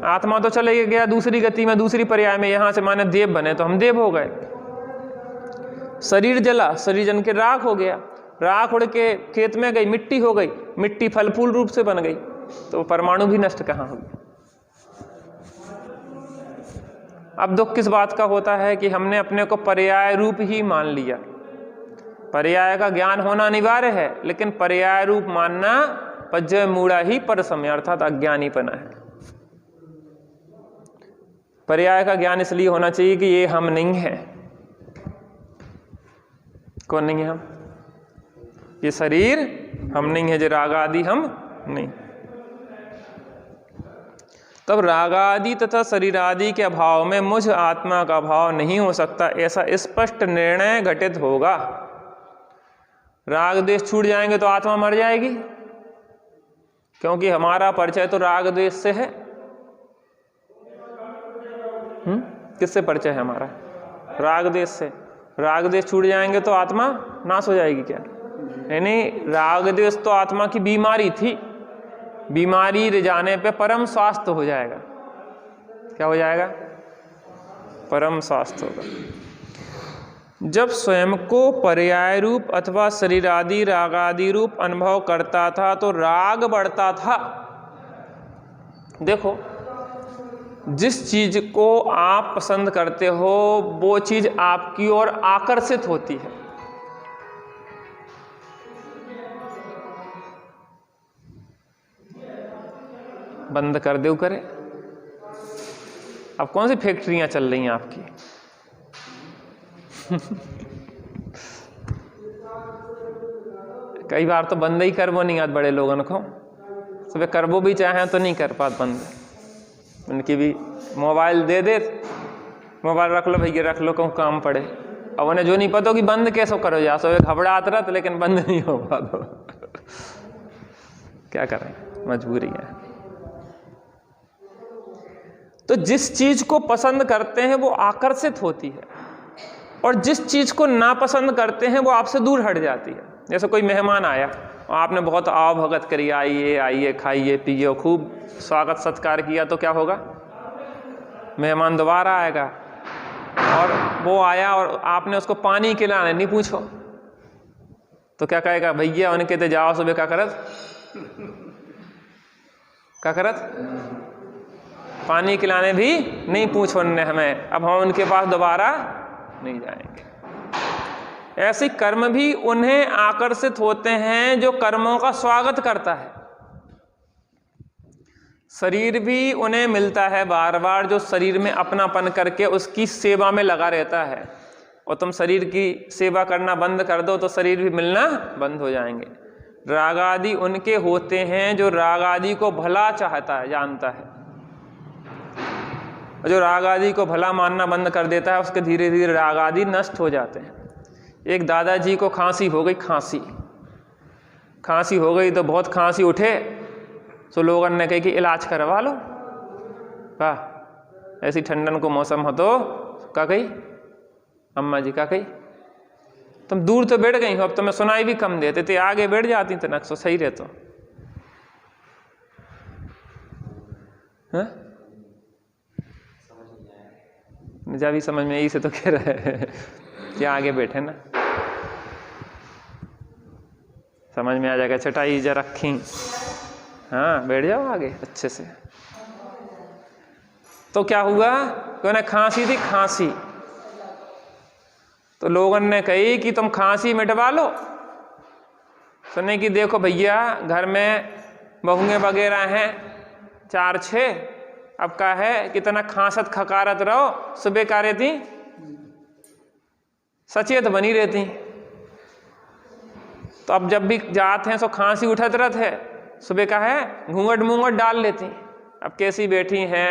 [SPEAKER 1] आत्मा तो चले गया दूसरी गति में, दूसरी पर्याय में, यहां से माने देव बने तो हम देव हो गए। शरीर जला, शरीर जन के राख हो गया, राख उड़ के खेत में गई, मिट्टी हो गई, मिट्टी फल फूल रूप से बन गई, तो परमाणु भी नष्ट कहाँ होगी। अब दुख किस बात का होता है कि हमने अपने को पर्याय रूप ही मान लिया। पर्याय का ज्ञान होना अनिवार्य है, लेकिन पर्याय रूप मानना पज्जय मूढ़ा ही पर समय, अर्थात अज्ञानीपना है। पर्याय का ज्ञान इसलिए होना चाहिए कि ये हम नहीं है। कौन नहीं है हम? ये शरीर हम नहीं है, जो राग आदि हम नहीं। तब राग आदि तथा शरीर आदि के अभाव में मुझ आत्मा का भाव नहीं हो सकता, ऐसा स्पष्ट निर्णय घटित होगा। राग द्वेष छूट जाएंगे तो आत्मा मर जाएगी, क्योंकि हमारा परिचय तो राग द्वेष से है। किससे परिचय है हमारा? राग द्वेष से। राग द्वेष छूट जाएंगे तो आत्मा नाश हो जाएगी क्या? यानी राग द्वेष तो आत्मा की बीमारी थी, बीमारी जाने पे परम स्वास्थ्य हो जाएगा। क्या हो जाएगा? परम शास्त्र होगा। जब स्वयं को पर्याय रूप अथवा शरीरादि रागादि रूप अनुभव करता था तो राग बढ़ता था। देखो, जिस चीज को आप पसंद करते हो वो चीज आपकी ओर आकर्षित होती है। बंद कर दो करे। अब कौन सी फैक्ट्रियां चल रही हैं आपकी? कई बार तो बंद ही करवो नहीं आज बड़े लोगों को। सुबह करवो भी चाहें तो नहीं कर पाते बंद। उनकी भी मोबाइल दे दे, मोबाइल रख लो भैया, रख लो, कहूँ काम पड़े। अब उन्हें जो नहीं पता कि बंद कैसे करो, जा सुबह घबरात रहते लेकिन बंद नहीं हो पाता। क्या करें, मजबूरी है। तो जिस चीज को पसंद करते हैं वो आकर्षित होती है, और जिस चीज को नापसंद करते हैं वो आपसे दूर हट जाती है। जैसे कोई मेहमान आया और आपने बहुत आव भगत करी, आइए आइए, खाइए पिए, खूब स्वागत सत्कार किया, तो क्या होगा? मेहमान दोबारा आएगा। और वो आया और आपने उसको पानी खिलाने नहीं पूछो तो क्या कहेगा? भैया उनके ते जाओ, सुबह क्या करत पानी खिलाने भी नहीं पूछो उनने हमें, अब हम उनके पास दोबारा नहीं जाएंगे। ऐसे कर्म भी उन्हें आकर्षित होते हैं जो कर्मों का स्वागत करता है। शरीर भी उन्हें मिलता है बार बार जो शरीर में अपनापन करके उसकी सेवा में लगा रहता है। और तुम शरीर की सेवा करना बंद कर दो तो शरीर भी मिलना बंद हो जाएंगे। रागादि उनके होते हैं जो रागादि को भला चाहता है, जानता है। जो रागादि को भला मानना बंद कर देता है उसके धीरे धीरे रागादि नष्ट हो जाते हैं। एक दादाजी को खांसी हो गई, खांसी हो गई तो बहुत खांसी उठे तो लोगों ने कहा कि इलाज करवा लो। का ऐसी ठंडन को मौसम हो तो क्या कही अम्मा जी, क्या कही? तुम दूर तो बैठ गई हो, अब तुम्हें सुनाई भी कम देते थे, आगे बैठ जाती तो नक्शो सही रहते। मुझे भी समझ में यही से तो कह रहे हैं कि आगे बैठे ना, समझ में आ जाएगा। चटाई जा रखी, हाँ बैठ जाओ आगे अच्छे से। तो क्या हुआ कि उन्हें खांसी थी, खांसी तो लोगों ने कही कि तुम खांसी मिटवा लो। सुने कि देखो भैया घर में बहुएं वगैरह हैं 4-6, अब क्या है कितना खांसत खकारत रहो, सुबह क्या रहती सचेत बनी रहती। तो अब जब भी जाते हैं तो खांसी उठत रहत है, सुबह का है घूंघट मूंघट डाल लेती। अब कैसी बैठी हैं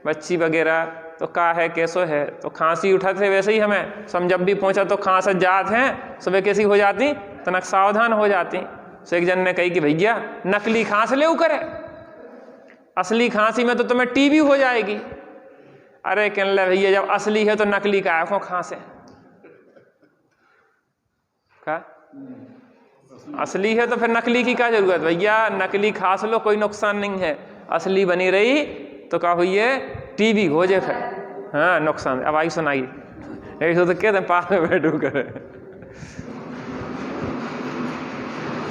[SPEAKER 1] बच्ची वगैरह तो का है कैसो है, तो खांसी उठत है वैसे ही हमें सम जब भी पहुंचा तो खांसत जात हैं, सुबह कैसी हो जाती तो नक सावधान हो जाती। तो एक जन ने कही कि भैया नकली खांस ले करे, असली खांसी में तो तुम्हें टीबी हो जाएगी। अरे कहने लगे भैया जब असली है तो नकली का आंखों खांसे का, असली है तो फिर नकली की क्या जरूरत? भैया नकली खास लो, कोई नुकसान नहीं है, असली बनी रही तो क्या हुई है टीबी हो जाए फिर, हाँ नुकसान। अब आई सुनाई ऐसे तो कहते पास में बैठू करे।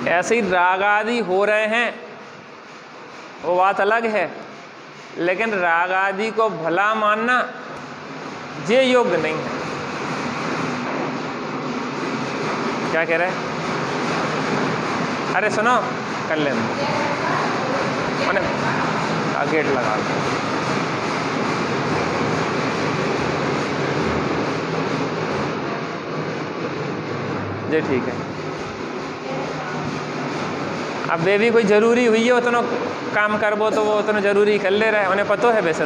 [SPEAKER 1] ऐसे ही राग आदि हो रहे हैं वो बात अलग है, लेकिन राग आदि को भला मानना ये योग्य नहीं है। क्या कह रहे हैं? अरे सुनो कर लेना, गेट लगा दो। जी ठीक है। अब वे भी कोई जरूरी हुई है उतना काम करबो तो वो उतना जरूरी कर ले रहे हैं, उन्हें पता है वैसे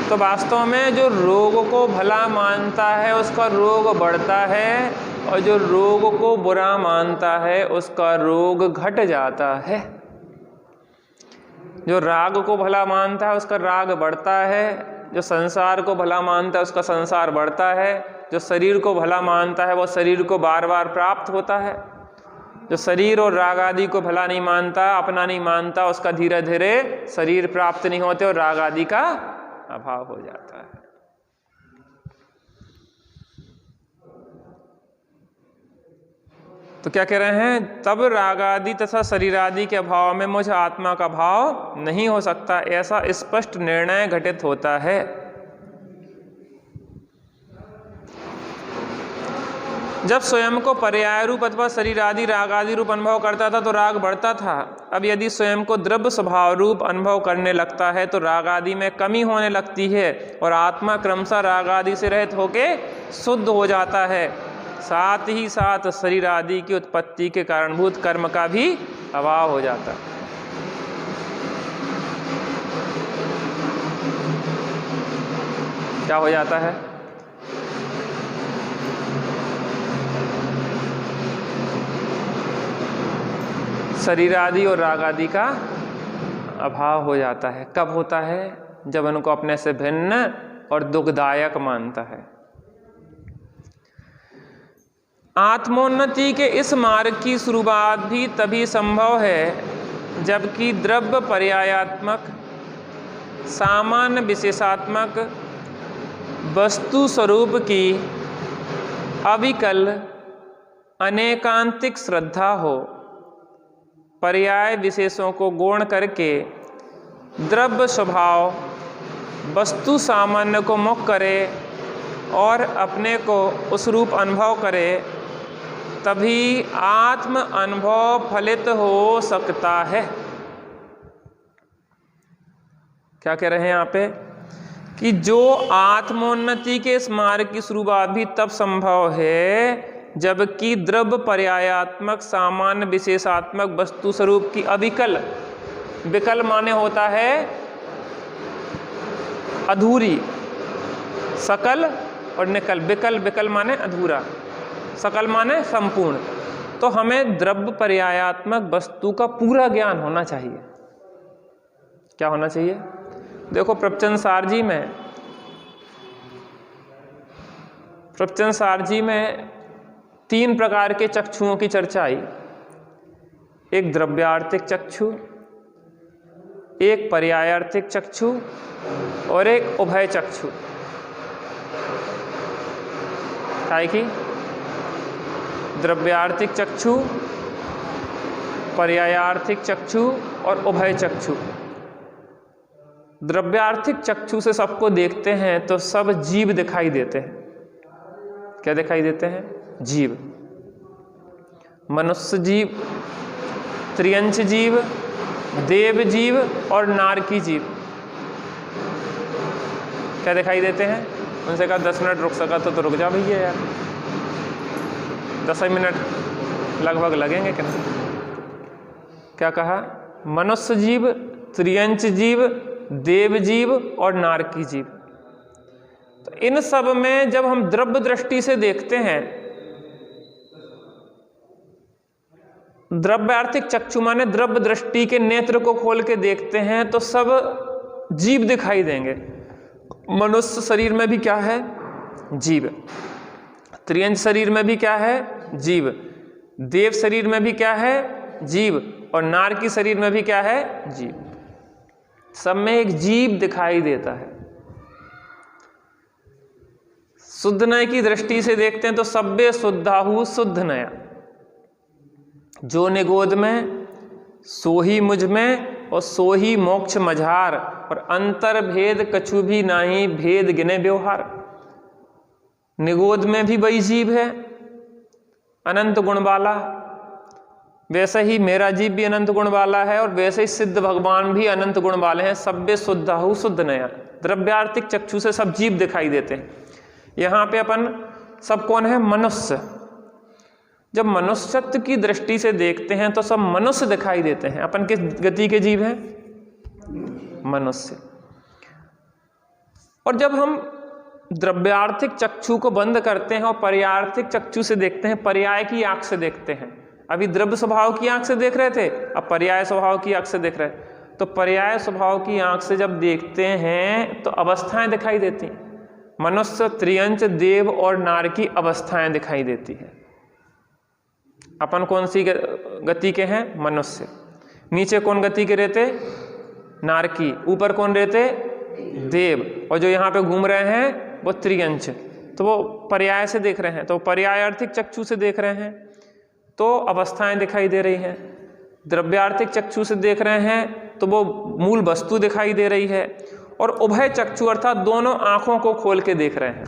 [SPEAKER 1] तो वास्तव में जो रोग को भला मानता है उसका रोग बढ़ता है, और जो रोग को बुरा मानता है उसका रोग घट जाता है। जो राग को भला मानता है उसका राग बढ़ता है, जो संसार को भला मानता है उसका संसार बढ़ता है, जो शरीर को भला मानता है वो शरीर को बार बार प्राप्त होता है। जो शरीर और राग आदि को भला नहीं मानता, अपना नहीं मानता, उसका धीरे धीरे शरीर प्राप्त नहीं होते और राग आदि का अभाव हो जाता है। तो क्या कह रहे हैं, तब राग आदि तथा शरीर आदि के अभाव में मुझ आत्मा का भाव नहीं हो सकता, ऐसा स्पष्ट निर्णय घटित होता है। जब स्वयं को पर्याय रूप अथवा शरीर आदि राग आदि रूप अनुभव करता था तो राग बढ़ता था। अब यदि स्वयं को द्रव्य स्वभाव रूप अनुभव करने लगता है तो राग आदि में कमी होने लगती है और आत्मा क्रमशः राग आदि से रहित होके शुद्ध हो जाता है। साथ ही साथ शरीर आदि की उत्पत्ति के कारणभूत कर्म का भी अभाव हो जाता है। क्या हो जाता है? शरीर आदि और राग आदि का अभाव हो जाता है। कब होता है? जब उनको अपने से भिन्न और दुखदायक मानता है। आत्मोन्नति के इस मार्ग की शुरुआत भी तभी संभव है जबकि द्रव्य पर्यायात्मक सामान्य विशेषात्मक वस्तु स्वरूप की अविकल अनेकांतिक श्रद्धा हो। पर्याय विशेषों को गौण करके द्रव्य स्वभाव वस्तु सामान्य को मुख करे और अपने को उस रूप अनुभव करे, तभी आत्म अनुभव फलित हो सकता है। क्या कह रहे हैं यहाँ पे कि जो आत्मोन्नति के इस मार्ग की शुरुआत भी तब संभव है जबकि द्रव्य पर्यायात्मक सामान्य विशेषात्मक वस्तु स्वरूप की अविकल, विकल माने होता है अधूरी, सकल और निकल, विकल, विकल माने अधूरा, सकल माने संपूर्ण। तो हमें द्रव्य पर्यायात्मक वस्तु का पूरा ज्ञान होना चाहिए। क्या होना चाहिए? देखो प्रवचन सार जी में 3 प्रकार के चक्षुओं की चर्चा आई। एक द्रव्यार्थिक चक्षु, एक पर्यायार्थिक चक्षु और एक उभय चक्षु। काय की? द्रव्यार्थिक चक्षु, पर्यायार्थिक चक्षु और उभय चक्षु। द्रव्यार्थिक चक्षु से सबको देखते हैं तो सब जीव दिखाई देते हैं। क्या दिखाई देते हैं? जीव। मनुष्य जीव, त्रियंच जीव, देव जीव और नारकी जीव। क्या दिखाई देते हैं? उनसे कहा 10 मिनट रुक सका तो रुक जा भैया यार, 10 मिनट लगभग लगेंगे क्या? क्या कहा? मनुष्य जीव, त्रियंच जीव, देव जीव और नारकी जीव। तो इन सब में जब हम द्रव्य दृष्टि से देखते हैं, द्रव्यार्थिक चक्षु माने द्रव्य दृष्टि के नेत्र को खोल के देखते हैं तो सब जीव दिखाई देंगे। मनुष्य शरीर में भी क्या है? जीव। त्रियंच शरीर में भी क्या है? जीव। देव शरीर में भी क्या है? जीव। और नारकी शरीर में भी क्या है? जीव। सब में एक जीव दिखाई देता है। शुद्ध नय की दृष्टि से देखते हैं तो सब्बे शुद्धाहु शुद्ध नया। जो निगोद में सो ही मुझ में और सो ही मोक्ष मझार, और अंतर भेद कछु भी नाही भेद गिने व्यवहार। निगोद में भी वही जीव है अनंत गुण वाला, वैसे ही मेरा जीव भी अनंत गुण वाला है और वैसे ही सिद्ध भगवान भी अनंत गुण वाले हैं। सब्बे शुद्धाहु शुद्ध नया। द्रव्यार्थिक चक्षु से सब जीव दिखाई देते हैं। यहाँ पे अपन सब कौन है? मनुष्य। जब मनुष्यत्व की दृष्टि से देखते हैं तो सब मनुष्य दिखाई देते हैं। अपन किस गति के जीव हैं? मनुष्य। और जब हम द्रव्यार्थिक चक्षु को बंद करते हैं और पर्यायार्थिक चक्षु से देखते हैं, पर्याय की आंख से देखते हैं। अभी द्रव्य स्वभाव की आंख से देख रहे थे, अब पर्याय स्वभाव की आंख से देख रहे हैं। तो पर्याय स्वभाव की आंख से जब देखते हैं तो अवस्थाएं दिखाई देती हैं। मनुष्य, त्रियंच, देव और नार की अवस्थाएं दिखाई देती है। अपन कौन सी गति के हैं? मनुष्य। नीचे कौन गति के रहते? नारकी। ऊपर कौन रहते? देव। और जो यहाँ पे घूम रहे हैं वो त्रियंच। तो वो पर्याय से देख रहे हैं, तो पर्यायार्थिक चक्षु से देख रहे हैं तो अवस्थाएं दिखाई दे रही हैं। द्रव्यार्थिक चक्षु से देख रहे हैं तो वो मूल वस्तु दिखाई दे रही है। और उभय चक्षु अर्थात दोनों आंखों को खोल के देख रहे हैं।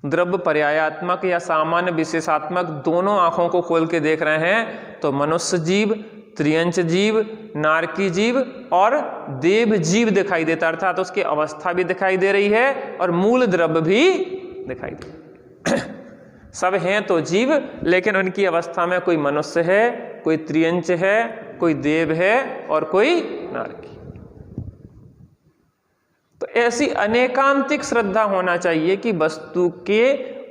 [SPEAKER 1] द्रव्य पर्यायात्मक या सामान्य विशेषात्मक दोनों आंखों को खोल के देख रहे हैं तो मनुष्य जीव, त्रियंच जीव, नारकी जीव और देव जीव दिखाई देता, अर्थात उसकी अवस्था भी दिखाई दे रही है और मूल द्रव्य भी दिखाई दे रही है। सब हैं तो जीव, लेकिन उनकी अवस्था में कोई मनुष्य है, कोई त्रियंच है, कोई देव है और कोई नारकी। तो ऐसी अनेकांतिक श्रद्धा होना चाहिए कि वस्तु के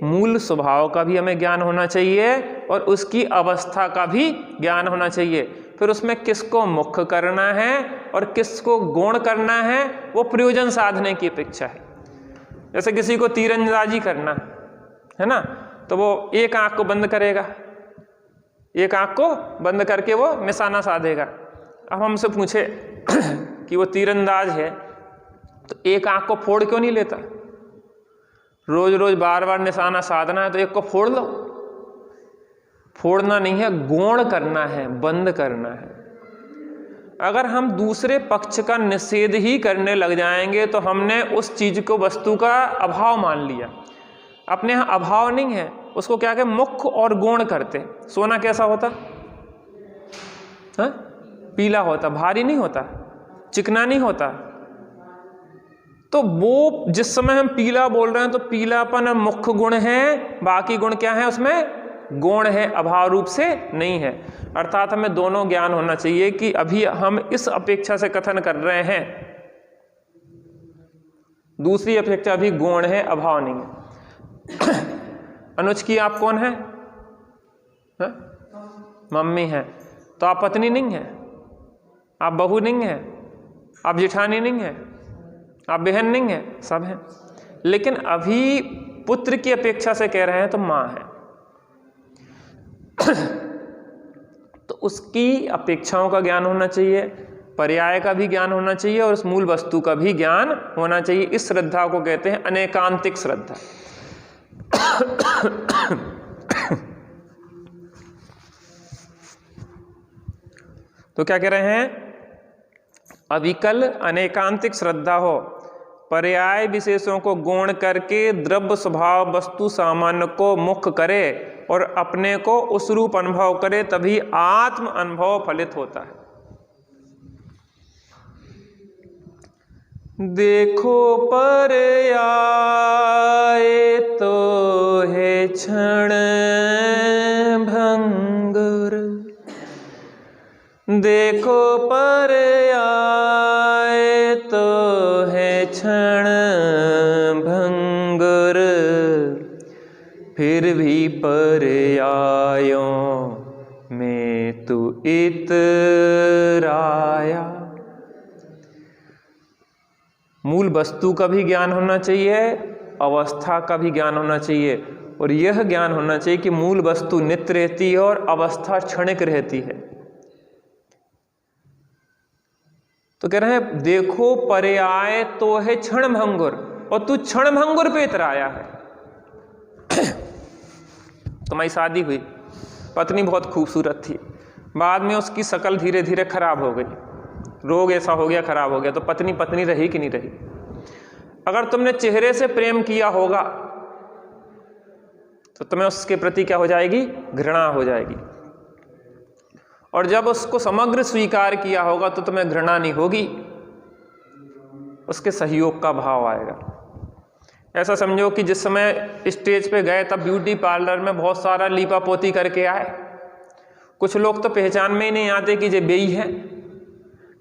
[SPEAKER 1] मूल स्वभाव का भी हमें ज्ञान होना चाहिए और उसकी अवस्था का भी ज्ञान होना चाहिए। फिर उसमें किसको मुख्य करना है और किसको गौण करना है वो प्रयोजन साधने की अपेक्षा है। जैसे किसी को तीरंदाजी करना है ना, तो वो एक आंख को बंद करेगा, एक आंख को बंद करके वो निशाना साधेगा। अब हमसे पूछे कि वो तीरंदाज है तो एक आंख को फोड़ क्यों नहीं लेता? रोज रोज बार बार निशाना साधना है तो एक को फोड़ लो। फोड़ना नहीं है, गौण करना है, बंद करना है। अगर हम दूसरे पक्ष का निषेध ही करने लग जाएंगे तो हमने उस चीज को, वस्तु का अभाव मान लिया। अपने यहाँ अभाव नहीं है, उसको क्या कहते? मुख्य और गौण करते। सोना कैसा होता? हाँ? पीला होता, भारी नहीं होता, चिकना नहीं होता। तो वो जिस समय हम पीला बोल रहे हैं तो पीलापन मुख्य गुण है, बाकी गुण क्या है? उसमें गौण है, अभाव रूप से नहीं है। अर्थात हमें दोनों ज्ञान होना चाहिए कि अभी हम इस अपेक्षा से कथन कर रहे हैं, दूसरी अपेक्षा अभी गौण है, अभाव नहीं है। अनुज की आप कौन है? मम्मी है, तो आप पत्नी नहीं है, आप बहू नहीं है, आप जेठानी नहीं है, आप बहन नहीं है, सब हैं। लेकिन अभी पुत्र की अपेक्षा से कह रहे हैं तो मां है। तो उसकी अपेक्षाओं का ज्ञान होना चाहिए, पर्याय का भी ज्ञान होना चाहिए और उस मूल वस्तु का भी ज्ञान होना चाहिए। इस श्रद्धा को कहते हैं अनेकांतिक श्रद्धा। तो क्या कह रहे हैं? अविकल अनेकांतिक श्रद्धा हो, पर्याय विशेषों को गौण करके द्रव्य स्वभाव वस्तु सामान्य को मुख्य करे और अपने को उस रूप अनुभव करे, तभी आत्म अनुभव फलित होता है। देखो पर्याय तो है क्षण भंगुर, देखो पर्याय तो है क्षण भंगुर, फिर भी पर्यायों में तू इतराया। मूल वस्तु का भी ज्ञान होना चाहिए, अवस्था का भी ज्ञान होना चाहिए और यह ज्ञान होना चाहिए कि मूल वस्तु नित्य रहती है और अवस्था क्षणिक रहती है। तो कह रहे हैं देखो पर्याय तो है क्षण भंगुर और तू क्षण भंगुर पे इतराया है। तुम्हारी शादी हुई, पत्नी बहुत खूबसूरत थी, बाद में उसकी शक्ल धीरे धीरे खराब हो गई, रोग ऐसा हो गया, खराब हो गया, तो पत्नी पत्नी रही कि नहीं रही? अगर तुमने चेहरे से प्रेम किया होगा तो तुम्हें उसके प्रति क्या हो जाएगी? घृणा हो जाएगी। और जब उसको समग्र स्वीकार किया होगा तो तुम्हें घृणा नहीं होगी, उसके सहयोग का भाव आएगा। ऐसा समझो कि जिस समय स्टेज पे गए तब ब्यूटी पार्लर में बहुत सारा लीपा पोती करके आए, कुछ लोग तो पहचान में ही नहीं आते कि ये बेई है।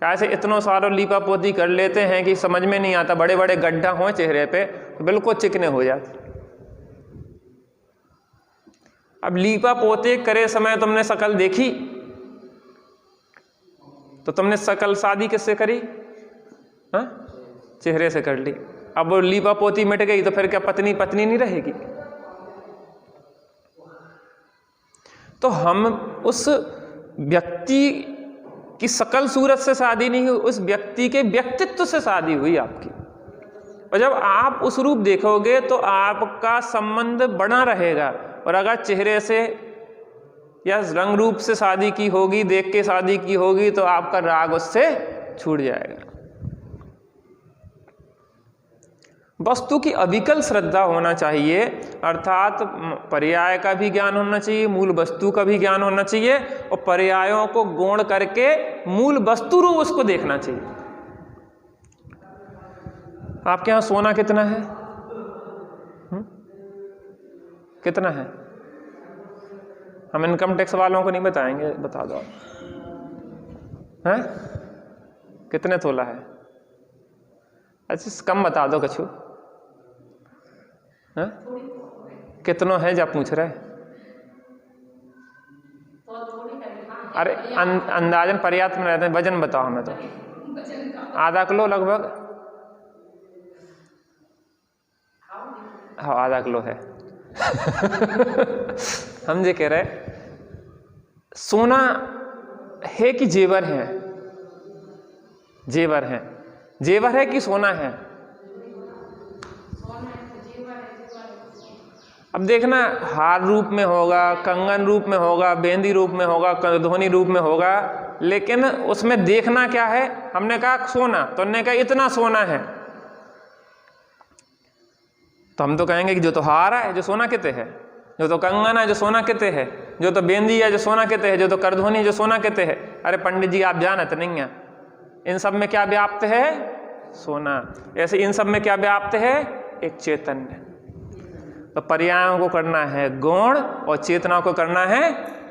[SPEAKER 1] ऐसे इतनों सारों लीपा पोती कर लेते हैं कि समझ में नहीं आता, बड़े बड़े गड्ढा हो चेहरे पे तो बिल्कुल चिकने हो जाते। अब लीपा पोते करे समय तुमने शकल देखी तो तुमने शकल शादी किससे करी? हाँ, चेहरे से कर ली। अब वो लीपा पोती मिट गई तो फिर क्या पत्नी पत्नी नहीं रहेगी? तो हम उस व्यक्ति की शकल सूरत से शादी नहीं हुई, उस व्यक्ति के व्यक्तित्व से शादी हुई आपकी। और जब आप उस रूप देखोगे तो आपका संबंध बना रहेगा। और अगर चेहरे से या रंग रूप से शादी की होगी, देख के शादी की होगी, तो आपका राग उससे छूट जाएगा। वस्तु की अविकल श्रद्धा होना चाहिए, अर्थात पर्याय का भी ज्ञान होना चाहिए, मूल वस्तु का भी ज्ञान होना चाहिए, और पर्यायों को गौण करके मूल वस्तु रूप उसको देखना चाहिए। आपके यहाँ सोना कितना है? कितना है? हम इनकम टैक्स वालों को नहीं बताएंगे, बता दो हैं कितने तोला है? अच्छा कम बता दो कछु। हैं कितनों है जब पूछ रहे? अरे अंदाजन पर्याप्त में रहते हैं। वजन बताओ हमें। तो आधा किलो लगभग। हाँ आधा किलो है। हम ये कह रहे सोना है कि जेवर है? जेवर है। जेवर है कि सोना है? अब देखना, हार रूप में होगा, कंगन रूप में होगा, बेंदी रूप में होगा, करधोनी रूप में होगा, लेकिन उसमें देखना क्या है? हमने कहा सोना, तो हमने कहा इतना सोना है, तो हम तो कहेंगे कि जो तो हार है जो सोना कितने है, जो तो कंगन है जो सोना कितने है, जो तो बेंदी है जो सोना कितने है, जो तो करधोनी जो सोना कितने है। अरे पंडित जी आप जानते नहीं है, इन सब में क्या व्याप्त है? सोना। ऐसे इन सब में क्या व्याप्त है? एक चैतन्य। तो पर्यायों को करना है गौण और चेतना को करना है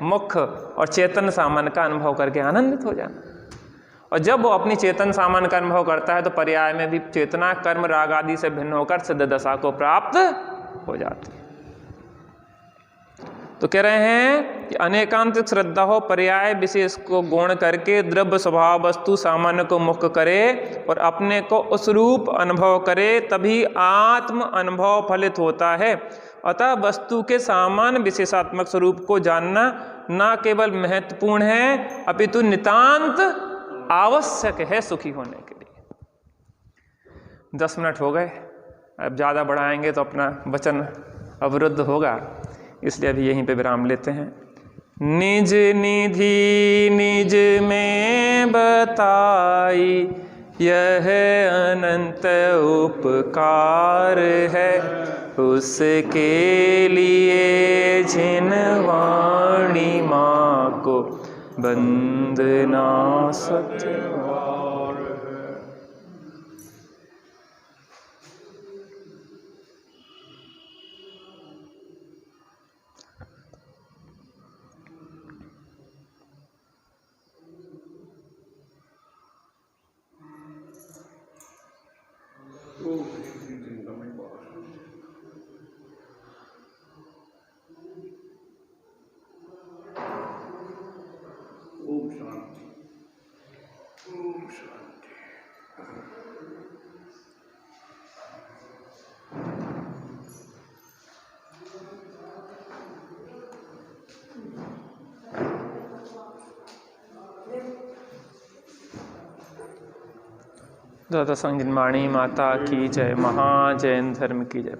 [SPEAKER 1] मुख्य, और चेतन सामान्य का अनुभव करके आनंदित हो जाना। और जब वो अपनी चेतन सामान्य का अनुभव करता है तो पर्याय में भी चेतना कर्म राग आदि से भिन्न होकर सिद्ध दशा को प्राप्त हो जाती है। तो कह रहे हैं कि अनेकांतिक श्रद्धा हो, पर्याय विशेष को गौण करके द्रव्य स्वभाव वस्तु सामान्य को मुख्य करे और अपने को उस रूप अनुभव करे, तभी आत्म अनुभव फलित होता है। अतः वस्तु के सामान्य विशेषात्मक स्वरूप को जानना न केवल महत्वपूर्ण है अपितु नितांत आवश्यक है सुखी होने के लिए। 10 मिनट हो गए, अब ज़्यादा बढ़ाएंगे तो अपना वचन अवरुद्ध होगा, इसलिए अभी यहीं पे विराम लेते हैं। निज निधि निज में बताई यह अनंत उपकार है, उसके लिए जिन वाणी माँ को वंदना सत्कार है।
[SPEAKER 2] ओम शांति। ओम शांति।
[SPEAKER 1] दादा संगीन वाणी माता की जय, महाजैन धर्म की जय।